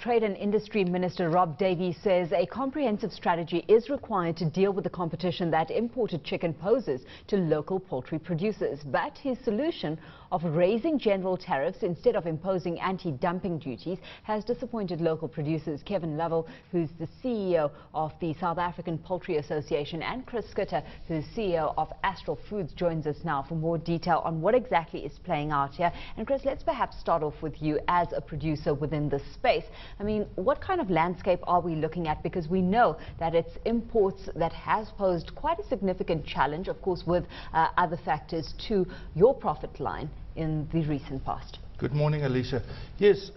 Trade and Industry Minister Rob Davies says a comprehensive strategy is required to deal with the competition that imported chicken poses to local poultry producers. But his solution of raising general tariffs instead of imposing anti-dumping duties has disappointed local producers. Kevin Lovell, who's the CEO of the South African Poultry Association, and Chris Skitter, who's CEO of Astral Foods, joins us now for more detail on what exactly is playing out here. And Chris, let's perhaps start off with you as a producer within this space. I mean, what kind of landscape are we looking at? Because we know that it's imports that has posed quite a significant challenge, of course, with other factors to your profit line in the recent past. Good morning, Alicia. Yes,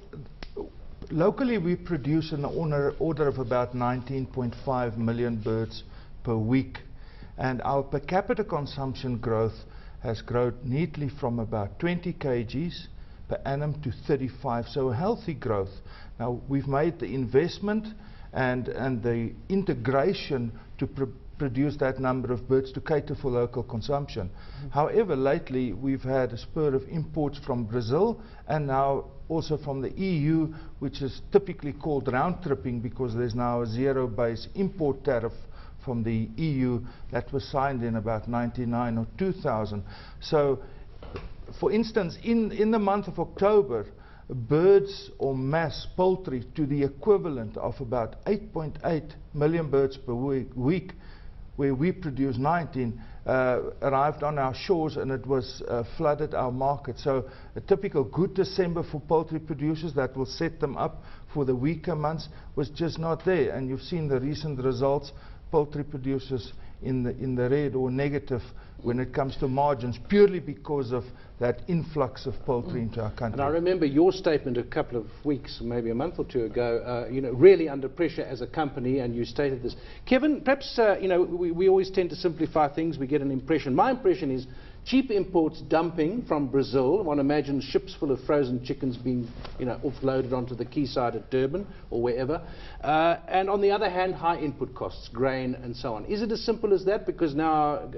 locally we produce an order of about 19.5 million birds per week, and our per capita consumption growth has grown neatly from about 20 kgs per annum to 35, so a healthy growth. Now we've made the investment and the integration to produce that number of birds to cater for local consumption. However, lately we've had a spur of imports from Brazil and now also from the EU, which is typically called round tripping because there's now a zero-base import tariff from the EU that was signed in about 99 or 2000. So for instance, in the month of October, birds or mass poultry to the equivalent of about 8.8 million birds per week, where we produce 19, arrived on our shores, and it was flooded our market. So a typical good December for poultry producers that will set them up for the weaker months was just not there. And you've seen the recent results, poultry producers in the red or negative when it comes to margins, purely because of that influx of poultry into our country. And I remember your statement a couple of weeks, maybe a month or two ago, you know, really under pressure as a company, and you stated this. Kevin, perhaps, you know, we always tend to simplify things, we get an impression. My impression is cheap imports dumping from Brazil. One imagines ships full of frozen chickens being, you know, offloaded onto the quayside at Durban or wherever. And on the other hand, high input costs, grain and so on. Is it as simple as that? Because now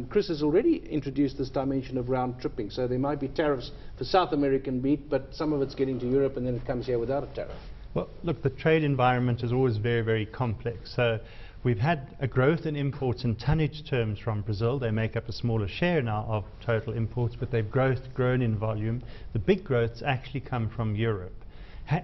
Chris has already introduced this dimension of round tripping. So there might be tariffs for South American meat, but some of it's getting to Europe and then it comes here without a tariff. Well, look, the trade environment is always very, very complex. So we've had a growth in imports in tonnage terms from Brazil. They make up a smaller share now of total imports, but they've grown in volume. The big growths actually come from Europe.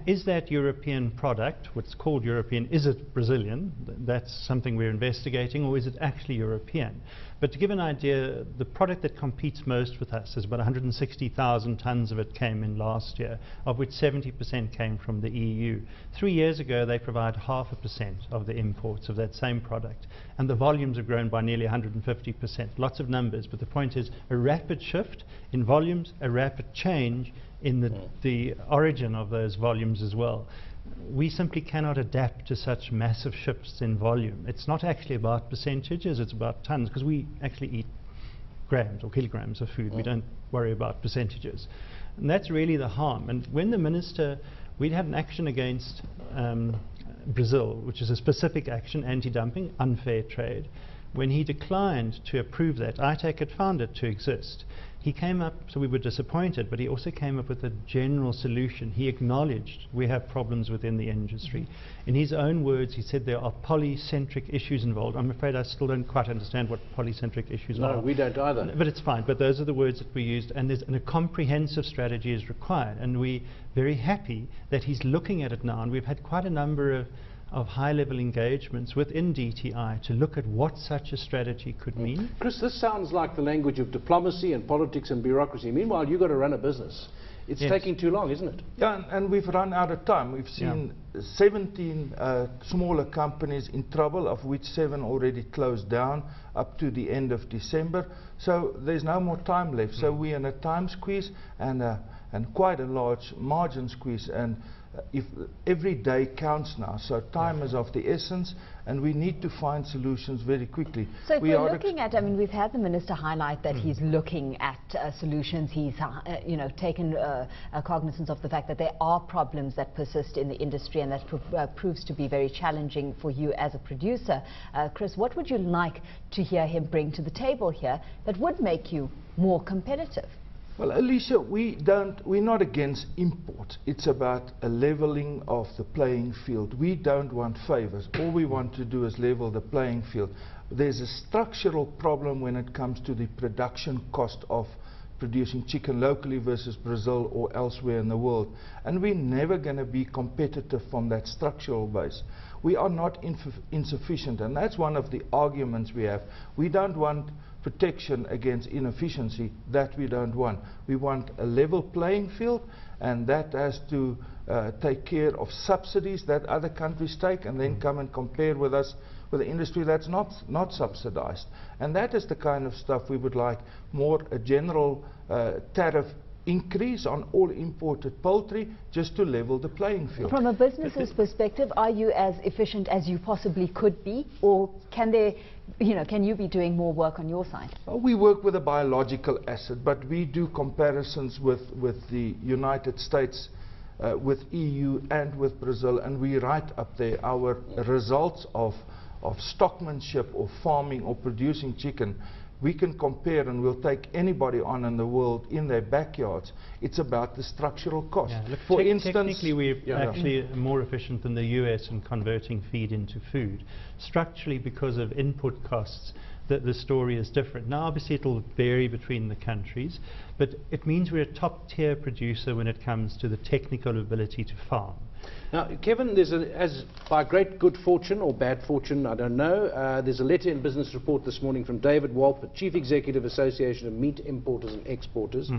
Is that European product, what's called European, is it Brazilian? That's something we're investigating, or is it actually European? But to give an idea, the product that competes most with us is about 160,000 tons of it came in last year, of which 70% came from the EU. 3 years ago, they provide 0.5% of the imports of that same product. And the volumes have grown by nearly 150%. Lots of numbers, but the point is a rapid shift in volumes, a rapid change in the origin of those volumes as well. We simply cannot adapt to such massive shifts in volume. It's not actually about percentages, it's about tons, because we actually eat grams or kilograms of food. We don't worry about percentages. And that's really the harm. And when the minister, we'd had an action against Brazil, which is a specific action, anti-dumping, unfair trade. When he declined to approve that, ITAC had found it to exist. He came up, so we were disappointed, but he also came up with a general solution. He acknowledged we have problems within the industry. In his own words, he said there are polycentric issues involved. I'm afraid I still don't quite understand what polycentric issues are. No, we don't either. But it's fine, but those are the words that we used, and a comprehensive strategy is required. And we're very happy that he's looking at it now, and we've had quite a number of high-level engagements within DTI to look at what such a strategy could mean. Chris, this sounds like the language of diplomacy and politics and bureaucracy. Meanwhile, you've got to run a business. It's taking too long, isn't it? Yeah, and we've run out of time. We've seen 17 smaller companies in trouble, of which 7 already closed down up to the end of December. So there's no more time left. So we're in a time squeeze and quite a large margin squeeze. And if every day counts now, so time is of the essence, and we need to find solutions very quickly. So if we're looking at, I mean, we've had the minister highlight that he's looking at solutions. He's, you know, taken cognizance of the fact that there are problems that persist in the industry, and that proves to be very challenging for you as a producer. Chris, what would you like to hear him bring to the table here that would make you more competitive? Well, Alicia, we're not against imports. It's about a leveling of the playing field. We don't want favors. All we want to do is level the playing field. There's a structural problem when it comes to the production cost of producing chicken locally versus Brazil or elsewhere in the world. And we're never going to be competitive from that structural base. We are not insufficient, and that's one of the arguments we have. We don't want protection against inefficiency. That we don't want. We want a level playing field, and that has to take care of subsidies that other countries take, and then come and compare with us, with the industry that's not subsidized. And that is the kind of stuff we would like, more a general tariff increase on all imported poultry, just to level the playing field. From a business's perspective, are you as efficient as you possibly could be, or can you be doing more work on your side? Well, we work with a biological asset, but we do comparisons with the United States, with EU and with Brazil, and we write up there our results of stockmanship or farming or producing chicken. We can compare, and we'll take anybody on in the world in their backyards. It's about the structural cost. Yeah, look, for instance, technically we're actually more efficient than the US in converting feed into food. Structurally, because of input costs, the story is different. Now obviously it will vary between the countries, but it means we're a top tier producer when it comes to the technical ability to farm. Now, Kevin, as by great good fortune or bad fortune, I don't know, there's a letter in Business Report this morning from David Walpert, Chief Executive Association of Meat Importers and Exporters.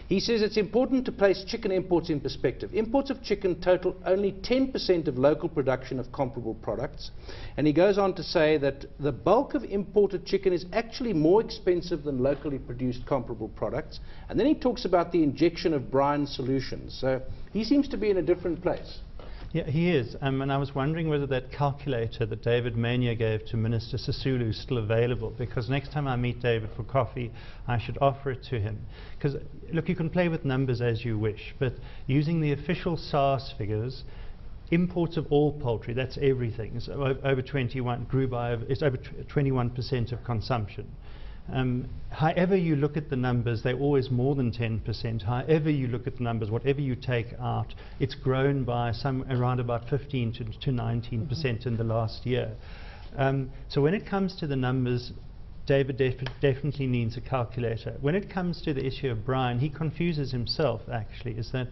He says it's important to place chicken imports in perspective. Imports of chicken total only 10% of local production of comparable products. And he goes on to say that the bulk of imported chicken is actually more expensive than locally produced comparable products. And then he talks about the injection of brine solutions. So he seems to be in a different place. Yeah, he is. And I was wondering whether that calculator that David Mania gave to Minister Sisulu is still available, because next time I meet David for coffee, I should offer it to him. Because, look, you can play with numbers as you wish, but using the official SARS figures, imports of all poultry, that's everything, is over 21% of consumption. However you look at the numbers, they're always more than 10%. However you look at the numbers, whatever you take out, it's grown by around about 15 to 19% in the last year. So when it comes to the numbers, David definitely needs a calculator. When it comes to the issue of brine, he confuses himself actually, is that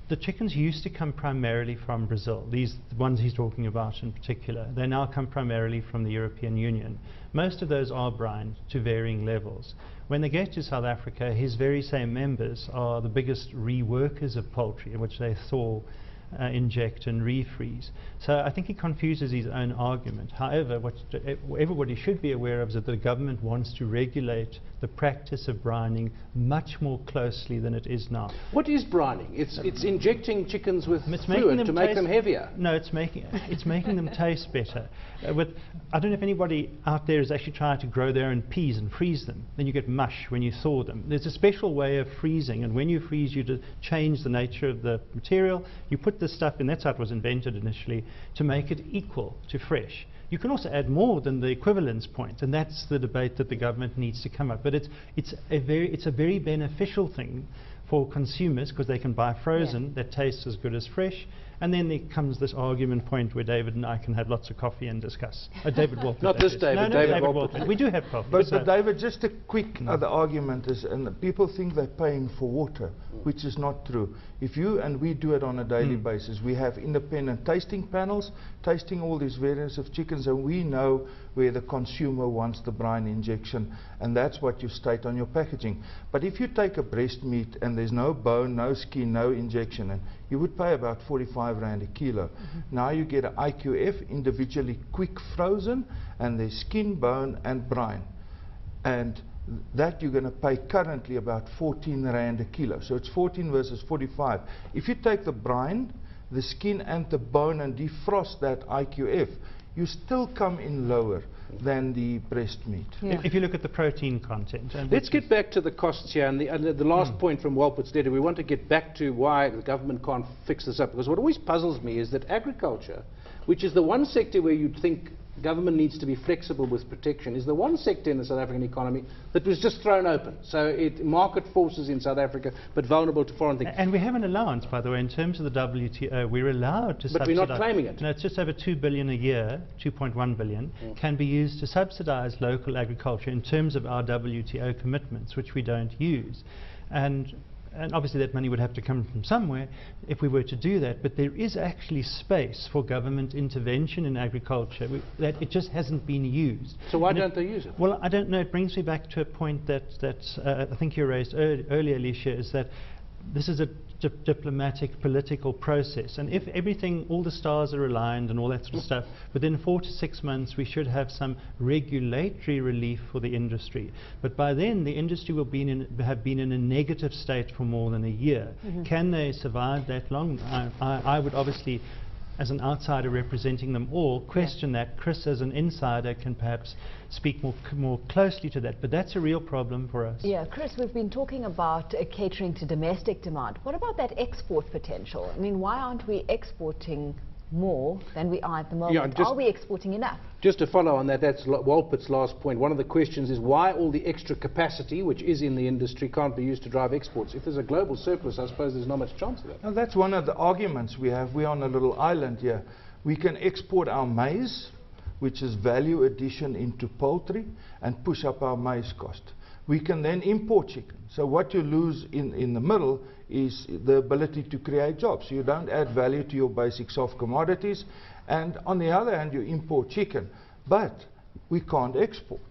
the chickens used to come primarily from Brazil. These the ones he's talking about in particular, they now come primarily from the European Union. Most of those are brined to varying levels. When they get to South Africa, his very same members are the biggest reworkers of poultry, in which they thaw, inject and refreeze. So I think he confuses his own argument. However, what everybody should be aware of is that the government wants to regulate the practice of brining much more closely than it is now. What is brining? It's injecting chickens with fluid to make them heavier. No, it's making them taste better. I don't know if anybody out there has actually tried to grow their own peas and freeze them. Then you get mush when you thaw them. There's a special way of freezing, and when you freeze, you change the nature of the material. You put the stuff in, that's how it was invented initially, to make it equal to fresh. You can also add more than the equivalence point, and that's the debate that the government needs to come up. But it's a very beneficial thing for consumers, because they can buy frozen that tastes as good as fresh. And then there comes this argument point where David and I can have lots of coffee and discuss. David Walpert. Not this David, no, David Walpert. We do have coffee. But David, just a quick other argument is, and people think they're paying for water, which is not true. If you and we do it on a daily basis, we have independent tasting panels, tasting all these variants of chickens, and we know where the consumer wants the brine injection, and that's what you state on your packaging. But if you take a breast meat and there's no bone, no skin, no injection, and you would pay about 45 Rand a kilo. Now you get an IQF, individually quick frozen, and there's skin, bone and brine. And that you're going to pay currently about 14 Rand a kilo. So it's 14 versus 45. If you take the brine, the skin and the bone and defrost that IQF, you still come in lower than the breast meat. If you look at the protein content. Let's get back to the costs here, and the last point from Walpert's letter. We want to get back to why the government can't fix this up, because what always puzzles me is that agriculture, which is the one sector where you'd think government needs to be flexible with protection, is the one sector in the South African economy that was just thrown open. So market forces in South Africa, but vulnerable to foreign things. And we have an allowance, by the way, in terms of the WTO. We're allowed to subsidize. But we're not claiming it. No, it's just over 2 billion a year, 2.1 billion, can be used to subsidize local agriculture in terms of our WTO commitments, which we don't use. And obviously that money would have to come from somewhere if we were to do that, but there is actually space for government intervention in agriculture that it just hasn't been used. So why don't they use it? Well, I don't know. It brings me back to a point that I think you raised earlier, Alicia, is that this is a diplomatic, political process, and if everything, all the stars are aligned and all that sort of stuff, within 4 to 6 months we should have some regulatory relief for the industry. But by then the industry will have been in a negative state for more than a year. Can they survive that long? I would obviously, as an outsider representing them all, question that. Chris, as an insider, can perhaps speak more closely to that, but that's a real problem for us. Yeah, Chris, we've been talking about catering to domestic demand. What about that export potential? I mean, why aren't we exporting more than we are at the moment? Are we exporting enough? Just to follow on that, that's Walpert's last point. One of the questions is why all the extra capacity, which is in the industry, can't be used to drive exports? If there's a global surplus, I suppose there's not much chance of that. Now, that's one of the arguments we have. We're on a little island here. We can export our maize, which is value addition into poultry, and push up our maize cost. We can then import chicken. So what you lose in the middle is the ability to create jobs. You don't add value to your basic soft commodities, and on the other hand you import chicken. But we can't export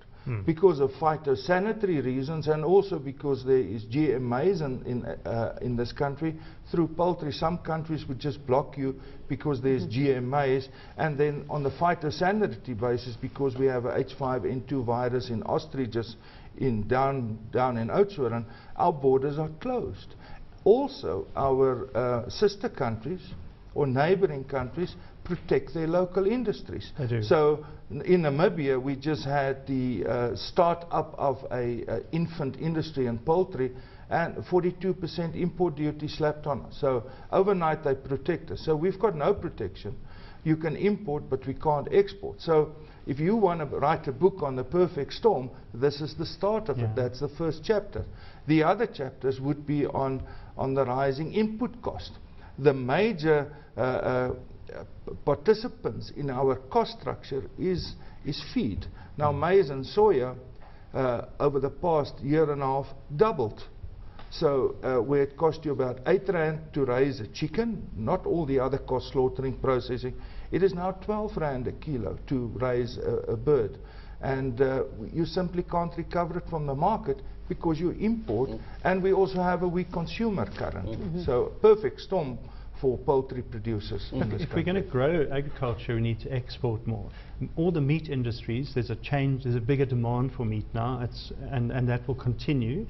because of phytosanitary reasons, and also because there is GM maize in this country through poultry. Some countries would just block you because there's GM maize, and then on the phytosanitary basis, because we have a H5N2 virus in ostriches down in Oudtshoorn, our borders are closed. Also, our sister countries or neighboring countries protect their local industries. They do. So in Namibia, we just had the start-up of a infant industry in poultry, and 42% import duty slapped on us. So overnight they protect us. So we've got no protection. You can import, but we can't export. So if you want to write a book on the perfect storm, this is the start of it. That's the first chapter. The other chapters would be on the rising input cost. The major participants in our cost structure is feed. Now maize and soya over the past year and a half doubled. So where it cost you about 8 rand to raise a chicken, not all the other costs, slaughtering, processing, it is now 12 rand a kilo to raise a bird. And you simply can't recover it from the market because you import, and we also have a weak consumer currently. So perfect storm for poultry producers in this country. If we're going to grow agriculture, we need to export more. All the meat industries, there's a bigger demand for meat now, and that will continue.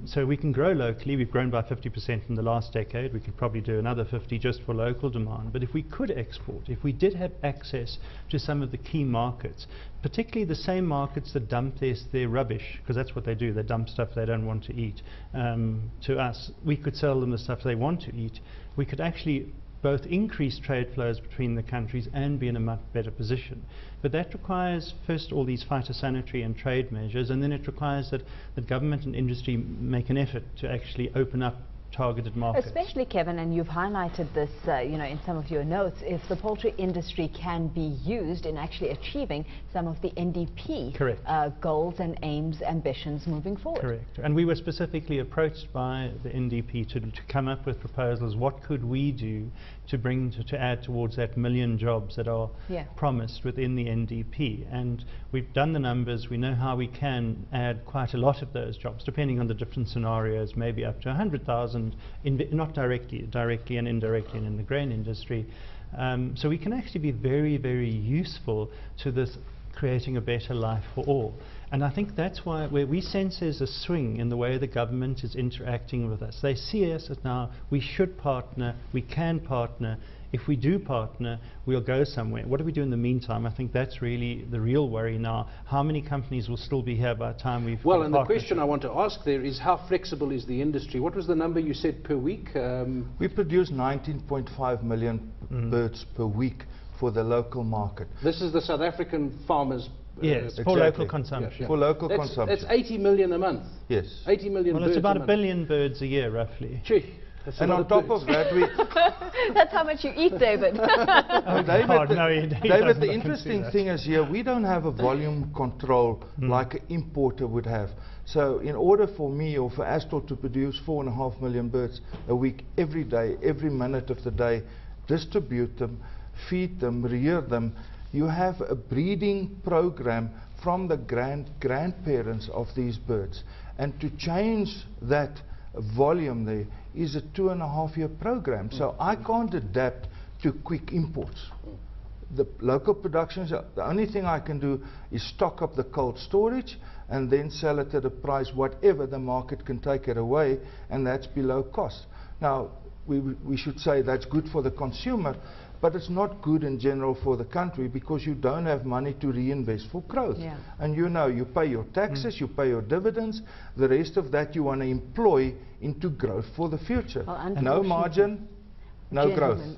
So we can grow locally. We've grown by 50% in the last decade. We could probably do another 50 just for local demand. But if we could export, if we did have access to some of the key markets, particularly the same markets that dump their rubbish, because that's what they do, they dump stuff they don't want to eat, to us, we could sell them the stuff they want to eat. We could actually both increase trade flows between the countries and be in a much better position. But that requires first all these phytosanitary and trade measures, and then it requires that government and industry make an effort to actually open up targeted markets. Especially, Kevin, and you've highlighted this in some of your notes, if the poultry industry can be used in actually achieving some of the NDP goals and aims, ambitions moving forward. Correct. And we were specifically approached by the NDP to come up with proposals. What could we do to add towards that 1 million jobs that are promised within the NDP? And we've done the numbers. We know how we can add quite a lot of those jobs, depending on the different scenarios, maybe up to 100,000, not directly and indirectly and in the grain industry. So we can actually be very, very useful to this creating a better life for all. And I think that's why where we sense there's a swing in the way the government is interacting with us. They see us as now we should partner, we can partner. If we do partner, we'll go somewhere. What do we do in the meantime? I think that's really the real worry now. How many companies will still be here by the time we've Well, and the question I want to ask there is how flexible is the industry? What was the number you said per week? We produce 19.5 million birds per week for the local market. This is the South African farmers. Yes, for local consumption. Yeah. For local consumption. That's 80 million a month. Yes. 80 million Well, birds it's about a a billion birds a year, roughly. Gee, that's and a lot on top birds. of that, we... That's how much you eat, David. David, God, no, he David, doesn't the want to interesting do that. thing is here, we don't have a volume control like an importer would have. So in order for me or for Astral to produce 4.5 million birds a week, every day, every minute of the day, distribute them, feed them, rear them, you have a breeding program from the grandparents of these birds. And to change that volume there is a 2.5-year program. So I can't adapt to quick imports. The local productions, the only thing I can do is stock up the cold storage and then sell it at a price whatever the market can take it away, and that's below cost. Now, we should say that's good for the consumer, but it's not good in general for the country because you don't have money to reinvest for growth. Yeah. And you know, you pay your taxes, you pay your dividends, the rest of that you want to employ into growth for the future. Well, No margin, no growth. Gentlemen,